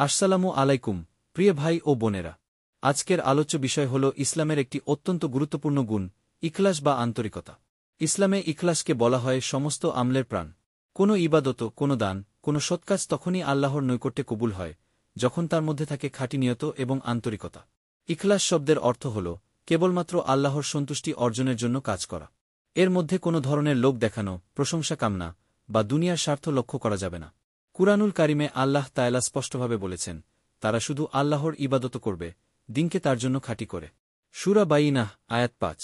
আসসালামু আলাইকুম প্রিয় ভাই ও বোনেরা। আজকের আলোচ্য বিষয় হল ইসলামের একটি অত্যন্ত গুরুত্বপূর্ণ গুণ, ইখলাস বা আন্তরিকতা। ইসলামে ইখলাসকে বলা হয় সমস্ত আমলের প্রাণ। কোনো ইবাদত, কোনো দান, কোনো সৎকাজ তখনই আল্লাহর নৈকট্যে কবুল হয় যখন তার মধ্যে থাকে খাঁটি নিয়ত এবং আন্তরিকতা। ইখলাস শব্দের অর্থ হল কেবলমাত্র আল্লাহর সন্তুষ্টি অর্জনের জন্য কাজ করা। এর মধ্যে কোনো ধরনের লোক দেখানো, প্রশংসা কামনা বা দুনিয়ার স্বার্থ লক্ষ্য করা যাবে না। কুরআনুল কারিমে আল্লাহ তাআলা স্পষ্টভাবে বলেছেন, তারা শুধু আল্লাহর ইবাদত করবে, দিনকে তার জন্য খাঁটি করে। সূরা বাইনাহ আয়াত ৫।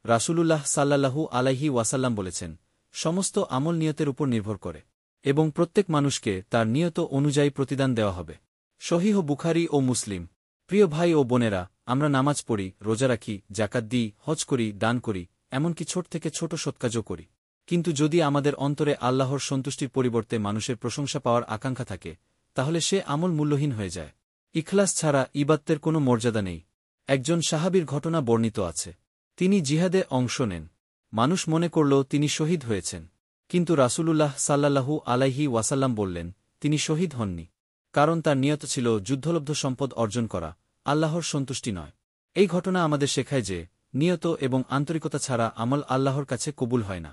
রাসূলুল্লাহ সাল্লাল্লাহু আলাইহি ওয়াসাল্লাম বলেছেন, সমস্ত আমল নিয়তের উপর নির্ভর করে এবং প্রত্যেক মানুষকে তার নিয়ত অনুযায়ী প্রতিদান দেওয়া হবে। সহিহ বুখারী ও মুসলিম। প্রিয় ভাই ও বোনেরা, আমরা নামাজ পড়ি, রোজা রাখি, যাকাত দিই, হজ করি, দান করি, এমনকি ছোট থেকে ছোট সৎকাজও করি। কিন্তু যদি আমাদের অন্তরে আল্লাহর সন্তুষ্টির পরিবর্তে মানুষের প্রশংসা পাওয়ার আকাঙ্ক্ষা থাকে, তাহলে সে আমল মূল্যহীন হয়ে যায়। ইখলাস ছাড়া ইবাদতের কোনো মর্যাদা নেই। একজন সাহাবীর ঘটনা বর্ণিত আছে। তিনি জিহাদে অংশ নেন। মানুষ মনে করল তিনি শহীদ হয়েছেন। কিন্তু রাসূলুল্লাহ সাল্লাল্লাহু আলাইহি ওয়াসাল্লাম বললেন, তিনি শহীদ হননি। কারণ তার নিয়ত ছিল যুদ্ধলব্ধ সম্পদ অর্জন করা, আল্লাহর সন্তুষ্টি নয়। এই ঘটনা আমাদের শেখায় যে, নিয়ত এবং আন্তরিকতা ছাড়া আমল আল্লাহর কাছে কবুল হয় না।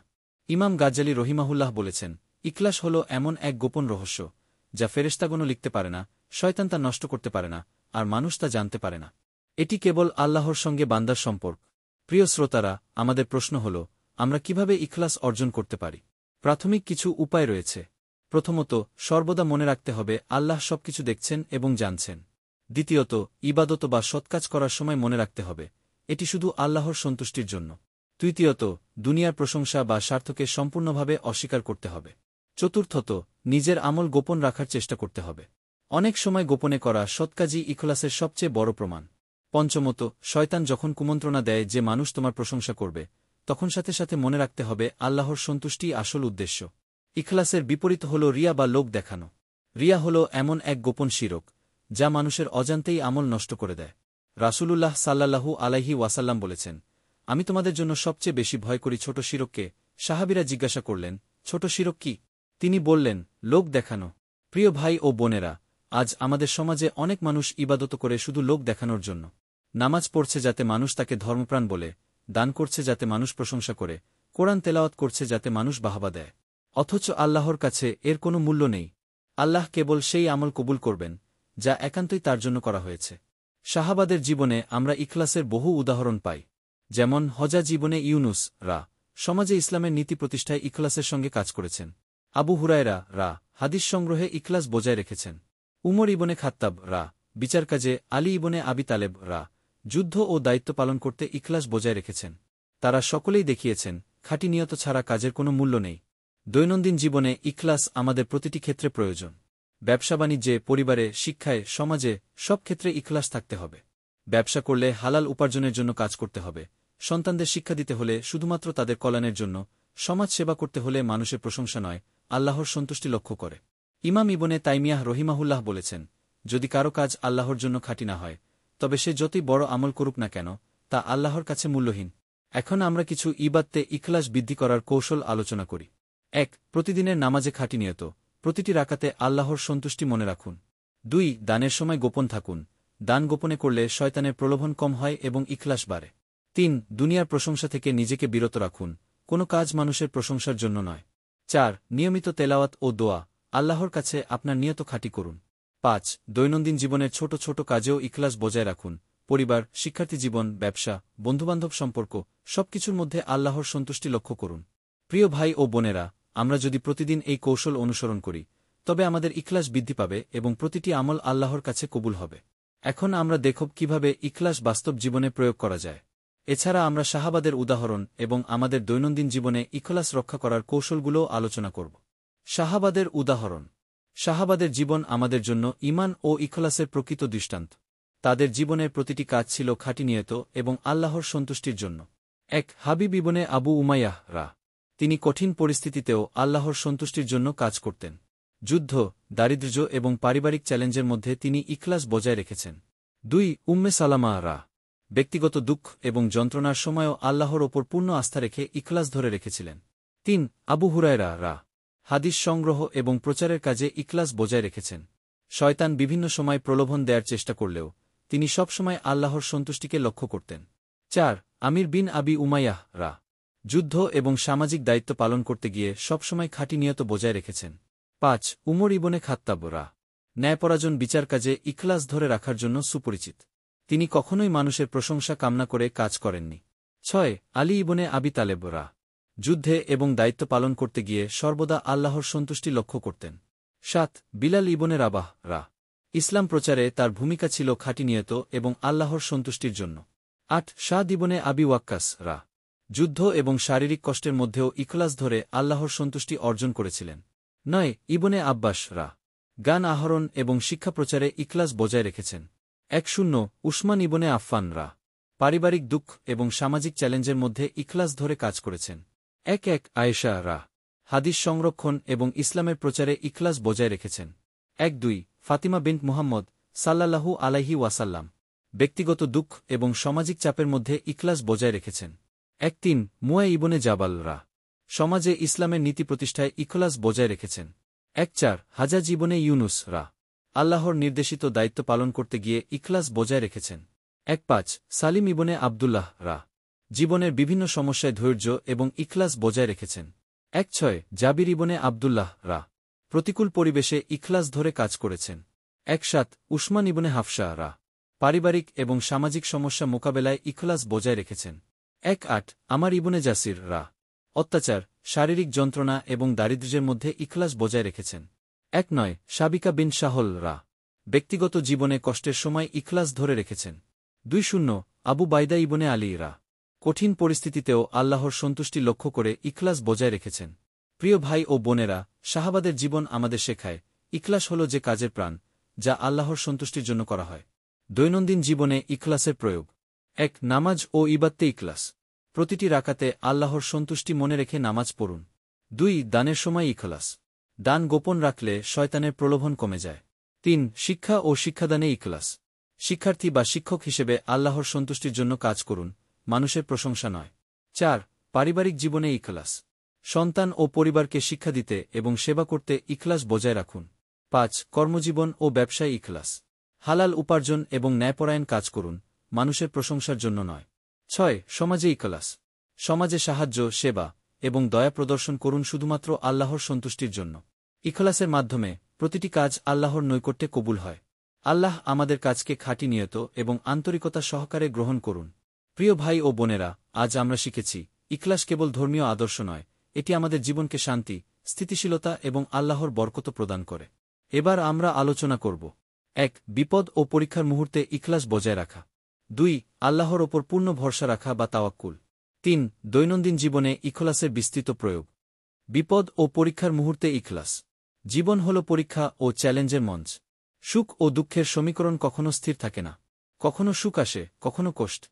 ইমাম গাজ্জালী রহিমাহুল্লাহ বলেছেন, ইখলাস হল এমন এক গোপন রহস্য, যা ফেরেশতাগণও লিখতে পারে না, শয়তান তা নষ্ট করতে পারে না, আর মানুষ তা জানতে পারে না। এটি কেবল আল্লাহর সঙ্গে বান্দার সম্পর্ক। প্রিয় শ্রোতারা, আমাদের প্রশ্ন হল, আমরা কিভাবে ইখলাস অর্জন করতে পারি? প্রাথমিক কিছু উপায় রয়েছে। প্রথমত, সর্বদা মনে রাখতে হবে আল্লাহ সবকিছু দেখছেন এবং জানছেন। দ্বিতীয়ত, ইবাদত বা সৎকাজ করার সময় মনে রাখতে হবে এটি শুধু আল্লাহর সন্তুষ্টির জন্য। তৃতীয়ত, দুনিয়ার প্রশংসা বা স্বার্থকে সম্পূর্ণভাবে অস্বীকার করতে হবে। চতুর্থত, নিজের আমল গোপন রাখার চেষ্টা করতে হবে। অনেক সময় গোপনে করা সৎকাজই ইখলাসের সবচেয়ে বড় প্রমাণ। পঞ্চমত, শয়তান যখন কুমন্ত্রণা দেয় যে মানুষ তোমার প্রশংসা করবে, তখন সাথে সাথে মনে রাখতে হবে আল্লাহর সন্তুষ্টিই আসল উদ্দেশ্য। ইখলাসের বিপরীত হল রিয়া বা লোক দেখানো। রিয়া হল এমন এক গোপন শিরক, যা মানুষের অজান্তেই আমল নষ্ট করে দেয়। রাসূলুল্লাহ সাল্লাল্লাহু আলাইহি ওয়াসাল্লাম বলেছেন, আমি তোমাদের জন্য সবচেয়ে বেশি ভয় করি ছোট শিরককে। সাহাবীরা জিজ্ঞাসা করলেন, ছোট শিরক কি? তিনি বললেন, লোক দেখানো। প্রিয় ভাই ও বোনেরা, আজ আমাদের সমাজে অনেক মানুষ ইবাদত করে শুধু লোক দেখানোর জন্য। নামাজ পড়ছে যাতে মানুষ তাকে ধর্মপ্রাণ বলে, দান করছে যাতে মানুষ প্রশংসা করে, কোরআন তেলাওয়াত করছে যাতে মানুষ বাহবা দেয়। অথচ আল্লাহর কাছে এর কোনো মূল্য নেই। আল্লাহ কেবল সেই আমল কবুল করবেন যা একান্তই তার জন্য করা হয়েছে। সাহাবাদের জীবনে আমরা ইখলাসের বহু উদাহরণ পাই। যেমন হজ্জা জীবনে ইউনুস সমাজে ইসলামের নীতি প্রতিষ্ঠায় ইখলাসের সঙ্গে কাজ করেছেন। আবু হুরায়রা হাদিস সংগ্রহে ইখলাস বজায় রেখেছেন। উমর ইবনে খাত্তাব বিচার কাজে, আলী ইবনে আবি তালেব যুদ্ধ ও দায়িত্ব পালন করতে ইখলাস বজায় রেখেছেন। তারা সকলেই দেখিয়েছেন, খাঁটি নিয়ত ছাড়া কাজের কোনো মূল্য নেই। দৈনন্দিন জীবনে ইখলাস আমাদের প্রতিটি ক্ষেত্রে প্রয়োজন। ব্যবসা বাণিজ্যে, পরিবারে, শিক্ষায়, সমাজে, সব ক্ষেত্রে ইখলাস থাকতে হবে। ব্যবসা করলে হালাল উপার্জনের জন্য কাজ করতে হবে। সন্তানদের শিক্ষা দিতে হলে শুধুমাত্র তাদের কল্যাণের জন্য। সমাজ সেবা করতে হলে মানুষের প্রশংসা নয়, আল্লাহর সন্তুষ্টি লক্ষ্য করে। ইমাম ইবনে তাইমিয়াহ রহিমাহুল্লাহ বলেছেন, যদি কারো কাজ আল্লাহর জন্য খাঁটি না হয়, তবে সে যতই বড় আমল করুক না কেন, তা আল্লাহর কাছে মূল্যহীন। এখন আমরা কিছু ইবাদতে ইখলাস বৃদ্ধি করার কৌশল আলোচনা করি। ১. প্রতিদিনের নামাজে খাঁটি নিয়ত, প্রতিটি রাকাতে আল্লাহর সন্তুষ্টি মনে রাখুন। ২. দানের সময় গোপন থাকুন। দান গোপনে করলে শয়তানের প্রলোভন কম হয় এবং ইখলাস বাড়ে। ৩. দুনিয়ার প্রশংসা থেকে নিজেকে বিরত রাখুন। কোনো কাজ মানুষের প্রশংসার জন্য নয়। ৪. নিয়মিত তেলাওয়াত ও দোয়া, আল্লাহর কাছে আপনার নিয়ত খাঁটি করুন। ৫. দৈনন্দিন জীবনের ছোট ছোট কাজেও ইখলাস বজায় রাখুন। পরিবার, শিক্ষার্থী জীবন, ব্যবসা, বন্ধুবান্ধব সম্পর্ক, সবকিছুর মধ্যে আল্লাহর সন্তুষ্টি লক্ষ্য করুন। প্রিয় ভাই ও বোনেরা, আমরা যদি প্রতিদিন এই কৌশল অনুসরণ করি, তবে আমাদের ইখলাস বৃদ্ধি পাবে এবং প্রতিটি আমল আল্লাহর কাছে কবুল হবে। এখন আমরা দেখব কিভাবে ইখলাস বাস্তব জীবনে প্রয়োগ করা যায়। এছাড়া আমরা সাহাবাদের উদাহরণ এবং আমাদের দৈনন্দিন জীবনে ইখলাস রক্ষা করার কৌশলগুলোও আলোচনা করব। সাহাবাদের উদাহরণ। সাহাবাদের জীবন আমাদের জন্য ঈমান ও ইখলাসের প্রকৃত দৃষ্টান্ত। তাদের জীবনের প্রতিটি কাজ ছিল খাঁটি নিয়ত এবং আল্লাহর সন্তুষ্টির জন্য। ১. হাবিব ইবনে আবু উমাইয়াহ তিনি কঠিন পরিস্থিতিতেও আল্লাহর সন্তুষ্টির জন্য কাজ করতেন। যুদ্ধ, দারিদ্র্য এবং পারিবারিক চ্যালেঞ্জের মধ্যে তিনি ইখলাস বজায় রেখেছেন। ২. উম্মে সালামা ব্যক্তিগত দুঃখ এবং যন্ত্রণার সময়ও আল্লাহর ওপর পূর্ণ আস্থা রেখে ইখলাস ধরে রেখেছিলেন। ৩. আবু হুরায়রা হাদিস সংগ্রহ এবং প্রচারের কাজে ইখলাস বজায় রেখেছেন। শয়তান বিভিন্ন সময় প্রলোভন দেয়ার চেষ্টা করলেও তিনি সবসময় আল্লাহর সন্তুষ্টিকে লক্ষ্য করতেন। 4 আমির বিন আবি উমাইয়াহ রা যুদ্ধ এবং সামাজিক দায়িত্ব পালন করতে গিয়ে সবসময় খাঁটি নিয়ত বজায় রেখেছেন। 5 উমর ইবনে খাত্তাব রা ন্যায়পরায়ণ বিচার কাজে ইখলাস ধরে রাখার জন্য সুপরিচিত। তিনি কখনোই মানুষের প্রশংসা কামনা করে কাজ করেননি। 6 আলী ইবনে আবি তালেব রা যুদ্ধে এবং দায়িত্ব পালন করতে গিয়ে সর্বদা আল্লাহর সন্তুষ্টি লক্ষ্য করতেন। 7 বিলাল ইবনে রাবাহ রা ইসলাম প্রচারে তার ভূমিকা ছিল খাঁটি নিয়ত এবং আল্লাহর সন্তুষ্টির জন্য। 8 সাদ ইবনে আবি ওয়াক্কাস রা যুদ্ধ এবং শারীরিক কষ্টের মধ্যেও ইখলাস ধরে আল্লাহর সন্তুষ্টি অর্জন করেছিলেন। 9 ইবনে আব্বাস রা জ্ঞান আহরণ এবং শিক্ষা প্রচারে ইখলাস বজায় রেখেছেন। 10 উসমান ইবনে আফফান রা পারিবারিক দুঃখ এবং সামাজিক চ্যালেঞ্জের মধ্যে ইখলাস ধরে কাজ করেছেন। 11 আয়েশা রা হাদিস সংরক্ষণ এবং ইসলামের প্রচারে ইখলাস বজায় রেখেছেন। 12 ফাতিমা বিনত মুহাম্মদ সাল্লাল্লাহু আলাইহি ওয়াসাল্লাম ব্যক্তিগত দুঃখ এবং সামাজিক চাপের মধ্যে ইখলাস বজায় রেখেছেন। 13 মুয়া ইবনে জাবাল রা সমাজে ইসলামের নীতি প্রতিষ্ঠায় ইখলাস বজায় রেখেছেন। 14 হাজাজ ইবনে ইউনুস রা আল্লাহর নির্দেশিত দায়িত্ব পালন করতে গিয়ে ইখলাস বজায় রেখেছেন। 15 সালিম ইবনে আবদুল্লাহ রা জীবনের বিভিন্ন সমস্যায় ধৈর্য এবং ইখলাস বজায় রেখেছেন। 16 জাবির ইবনে আবদুল্লাহ রা প্রতিকূল পরিবেশে ইখলাস ধরে কাজ করেছেন। 17 উসমান ইবনে হাফসা রা পারিবারিক এবং সামাজিক সমস্যা মোকাবেলায় ইখলাস বজায় রেখেছেন। 18 আমার ইবনে জাসির রা অত্যাচার, শারীরিক যন্ত্রণা এবং দারিদ্র্যের মধ্যে ইখলাস বজায় রেখেছেন। 19 সাবিকা বিন শাহল রা ব্যক্তিগত জীবনে কষ্টের সময় ইখলাস ধরে রেখেছেন। 20 আবু বাইদা ইবনে আলী রা কঠিন পরিস্থিতিতেও আল্লাহর সন্তুষ্টি লক্ষ্য করে ইখলাস বজায় রেখেছেন। প্রিয় ভাই ও বোনেরা, সাহাবাদের জীবন আমাদের শেখায় ইখলাস হল যে কাজের প্রাণ যা আল্লাহর সন্তুষ্টির জন্য করা হয়। দৈনন্দিন জীবনে ইখলাসের প্রয়োগ। 1 নামাজ ও ইবাদতে ইখলাস প্রতিটি রাকাতে আল্লাহর সন্তুষ্টি মনে রেখে নামাজ পড়ুন। 2 দানের সময় ইখলাস দান গোপন রাখলে শয়তানের প্রলোভন কমে যায়। 3 শিক্ষা ও শিক্ষাদানে ইখলাস শিক্ষার্থী বা শিক্ষক হিসেবে আল্লাহর সন্তুষ্টির জন্য কাজ করুন, মানুষের প্রশংসা নয়। 4 পারিবারিক জীবনে ইখলাস সন্তান ও পরিবারকে শিক্ষা দিতে এবং সেবা করতে ইখলাস বজায় রাখুন। 5 কর্মজীবন ও ব্যবসায় ইখলাস হালাল উপার্জন এবং ন্যায়পরায়ণ কাজ করুন, মানুষের প্রশংসার জন্য নয়। 6 সমাজে ইখলাস সমাজে সাহায্য, সেবা এবং দয়া প্রদর্শন করুন শুধুমাত্র আল্লাহর সন্তুষ্টির জন্য। ইখলাসের মাধ্যমে প্রতিটি কাজ আল্লাহর নৈকট্যে কবুল হয়। আল্লাহ আমাদের কাজকে খাঁটি নিয়ত এবং আন্তরিকতা সহকারে গ্রহণ করুন। প্রিয় ভাই ও বোনেরা, আজ আমরা শিখেছি ইখলাস কেবল ধর্মীয় আদর্শ নয়, এটি আমাদের জীবনকে শান্তি, স্থিতিশীলতা এবং আল্লাহর বরকত প্রদান করে। এবার আমরা আলোচনা করব। 1 বিপদ ও পরীক্ষার মুহূর্তে ইখলাস বজায় রাখা। 2 আল্লাহর ওপর পূর্ণ ভরসা রাখা বা তাওয়াক্কুল। 3 দৈনন্দিন জীবনে ইখলাসের বিস্তৃত প্রয়োগ। বিপদ ও পরীক্ষার মুহূর্তে ইখলাস জীবন হল পরীক্ষা ও চ্যালেঞ্জের মঞ্চ। সুখ ও দুঃখের সমীকরণ কখনো স্থির থাকে না, কখনো সুখ আসে, কখনো কষ্ট।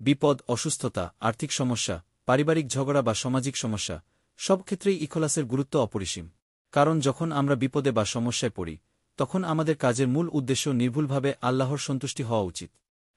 বিপদ, অসুস্থতা, আর্থিক সমস্যা, পারিবারিক ঝগড়া বা সামাজিক সমস্যা সব ক্ষেত্রেই ইখলাসের গুরুত্ব অপরিসীম। কারণ যখন আমরা বিপদে বা সমস্যায় পড়ি, তখন আমাদের কাজের মূল উদ্দেশ্য নির্ভুলভাবে আল্লাহর সন্তুষ্টি হওয়া উচিত।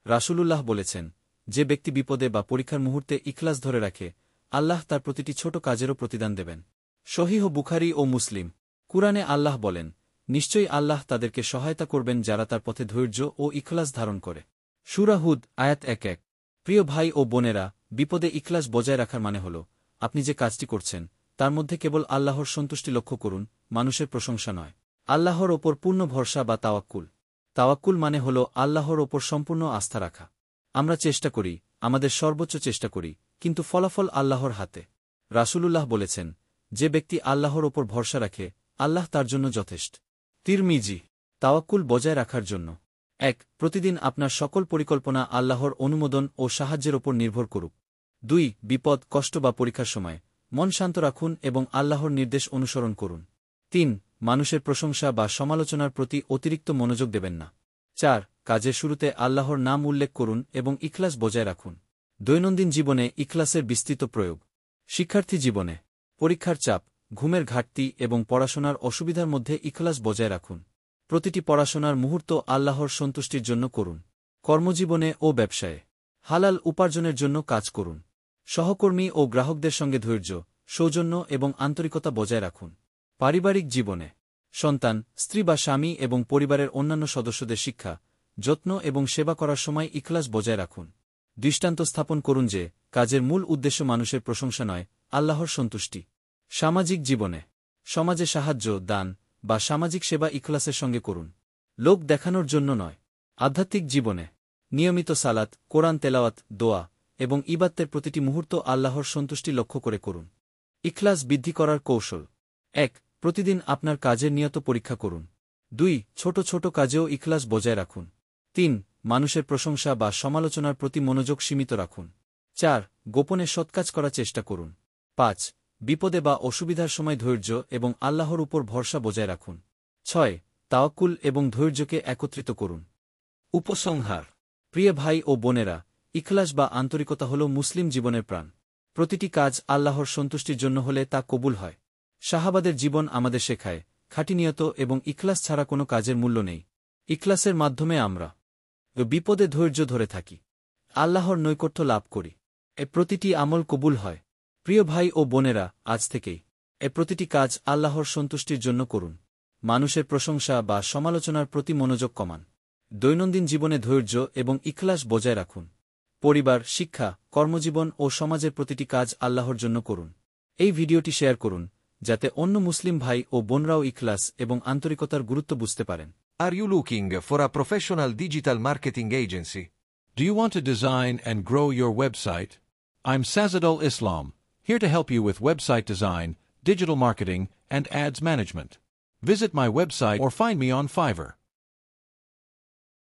রাসূলুল্লাহ বলেছেন, যে ব্যক্তি বিপদে বা পরীক্ষার মুহূর্তে ইখলাস ধরে রাখে, আল্লাহ তার প্রতিটি ছোট কাজেরও প্রতিদান দেবেন। সহিহ বুখারী ও মুসলিম। কুরআনে আল্লাহ বলেন, নিশ্চয়ই আল্লাহ তাদেরকে সহায়তা করবেন যারা তার পথে ধৈর্য ও ইখলাস ধারণ করে। সূরা হুদ আয়াত 1-1। প্রিয় ভাই ও বোনেরা, বিপদে ইখলাস বজায় রাখার মানে হল আপনি যে কাজটি করছেন তার মধ্যে কেবল আল্লাহর সন্তুষ্টি লক্ষ্য করুন, মানুষের প্রশংসা নয়। আল্লাহর ওপর পূর্ণ ভরসা বা তাওয়াক্কুল। তাওয়াক্কুল মানে হল আল্লাহর ওপর সম্পূর্ণ আস্থা রাখা। আমরা চেষ্টা করি, আমাদের সর্বোচ্চ চেষ্টা করি, কিন্তু ফলাফল আল্লাহর হাতে। রাসূলুল্লাহ বলেছেন, যে ব্যক্তি আল্লাহর ওপর ভরসা রাখে, আল্লাহ তার জন্য যথেষ্ট। তিরমিজি। তাওয়াক্কুল বজায় রাখার জন্য। 1 প্রতিদিন আপনার সকল পরিকল্পনা আল্লাহর অনুমোদন ও সাহায্যের ওপর নির্ভর করুক। 2 বিপদ, কষ্ট বা পরীক্ষার সময় মন শান্ত রাখুন এবং আল্লাহর নির্দেশ অনুসরণ করুন। 3 মানুষের প্রশংসা বা সমালোচনার প্রতি অতিরিক্ত মনোযোগ দেবেন না। 4 কাজের শুরুতে আল্লাহর নাম উল্লেখ করুন এবং ইখলাস বজায় রাখুন। দৈনন্দিন জীবনে ইখলাসের বিস্তৃত প্রয়োগ। শিক্ষার্থী জীবনে পরীক্ষার চাপ, ঘুমের ঘাটতি এবং পড়াশোনার অসুবিধার মধ্যে ইখলাস বজায় রাখুন। প্রতিটি পড়াশোনার মুহূর্ত আল্লাহর সন্তুষ্টির জন্য করুন। কর্মজীবনে ও ব্যবসায়ে হালাল উপার্জনের জন্য কাজ করুন। সহকর্মী ও গ্রাহকদের সঙ্গে ধৈর্য, সৌজন্য এবং আন্তরিকতা বজায় রাখুন। পারিবারিক জীবনে সন্তান, স্ত্রী বা স্বামী এবং পরিবারের অন্যান্য সদস্যদের শিক্ষা, যত্ন এবং সেবা করার সময় ইখলাস বজায় রাখুন। দৃষ্টান্ত স্থাপন করুন যে কাজের মূল উদ্দেশ্য মানুষের প্রশংসা নয়, আল্লাহর সন্তুষ্টি। সামাজিক জীবনে সমাজে সাহায্য, দান বা সামাজিক সেবা ইখলাসের সঙ্গে করুন, লোক দেখানোর জন্য নয়। আধ্যাত্মিক জীবনে নিয়মিত সালাত, কোরআন তেলাওয়াত, দোয়া এবং ইবাদতের প্রতিটি মুহূর্ত আল্লাহর সন্তুষ্টি লক্ষ্য করে করুন। ইখলাস বৃদ্ধি করার কৌশল: ১. প্রতিদিন আপনার কাজের নিয়ত পরীক্ষা করুন। ২. ছোট ছোট কাজেও ইখলাস বজায় রাখুন। ৩. মানুষের প্রশংসা বা সমালোচনার প্রতি মনোযোগ সীমিত রাখুন। ৪. গোপনে সৎকাজ করার চেষ্টা করুন। ৫. বিপদে বা অসুবিধার সময় ধৈর্য এবং আল্লাহর উপর ভরসা বজায় রাখুন। ৬. তাওয়াক্কুল এবং ধৈর্যকে একত্রিত করুন। উপসংহার: প্রিয় ভাই ও বোনেরা, ইখলাস বা আন্তরিকতা হল মুসলিম জীবনের প্রাণ। প্রতিটি কাজ আল্লাহর সন্তুষ্টির জন্য হলে তা কবুল হয়। সাহাবাদের জীবন আমাদের শেখায়, খাঁটি নিয়ত এবং ইখলাস ছাড়া কোনো কাজের মূল্য নেই। ইখলাসের মাধ্যমে আমরা বিপদে ধৈর্য ধরে থাকি, আল্লাহর নৈকট্য লাভ করি, প্রতিটি আমল কবুল হয়। প্রিয় ভাই ও বোনেরা, আজ থেকেই প্রতিটি কাজ আল্লাহর সন্তুষ্টির জন্য করুন। মানুষের প্রশংসা বা সমালোচনার প্রতি মনোযোগ কমান। দৈনন্দিন জীবনে ধৈর্য এবং ইখলাস বজায় রাখুন। পরিবার, শিক্ষা, কর্মজীবন ও সমাজের প্রতিটি কাজ আল্লাহর জন্য করুন। এই ভিডিওটি শেয়ার করুন যাতে অন্য মুসলিম ভাই ও বোনরাও ইখলাস এবং আন্তরিকতার গুরুত্ব বুঝতে পারেন। Are you looking for a professional digital marketing agency? Do you want to design and grow your website? I'm Sazadul Islam, here to help you with website design, digital marketing, and ads management. Visit my website or find me on Fiverr.